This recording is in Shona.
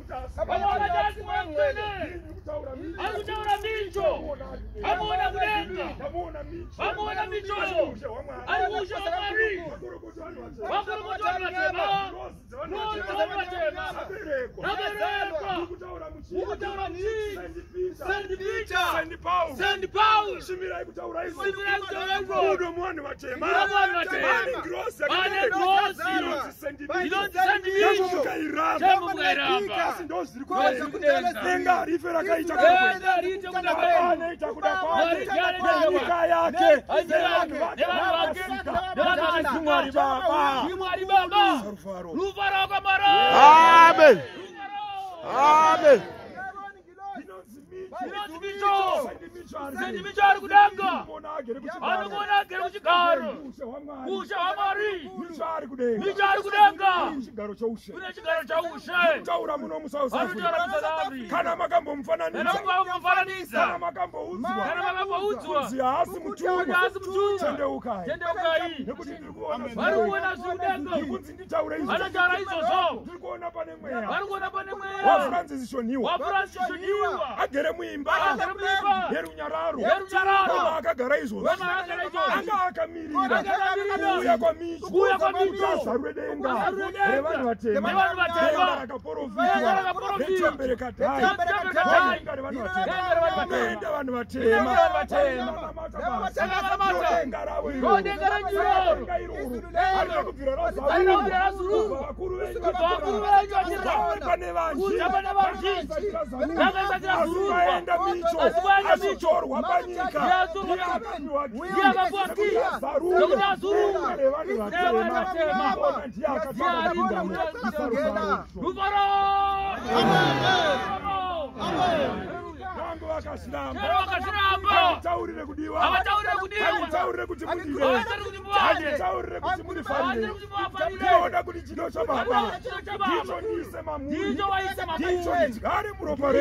Kamona jasi mwangene. Alutaura micho. Kamona mudenga. Kamona micho. Alimusha wamari. Wakurukutu watema. Nuoto watema. Naberekwa. Ukutaura mchi. Sendi Paul. Shimira kutaura hizo. Udo mwana watema. Mane grossi. Amen. Amen. Sendi michari kudanga. Anogona gere kuchigaro. Usha wamari. Michari kudanga. Kuna chigaro cha ushe. Taura muno musausa. Afrika. Kana magambo mfananiza. Kana magambo uzwa. Ziasi mchunga. Chende ukai. Nekuti ndikuona. Barikuona sudengo. Nikuti nditaura hizo. Anachara hizo so. Ndikuona pane mweya. Wa Francis Shoniwa. Agere muimba. Yerunyararo. Akagara izo. Anga akamirira. Uya kwa micho. Sarwedenga. Revanu watema. Akaporofitwa. Nechembere katai. Nenda vanu watema. Nodengara njiro. Arina kupira rosa. Wakuru wengi. Pane vanji. Asukaenda micho. Asichorwa panyika. Wangu wakashiramba. Taurire kudiwa. Taurire kuti mundire. Taurire kuti mundifanye. Ndinoda kuti chino cha baba. Ndicho nisema mungu. Ndicho nichigare muropa.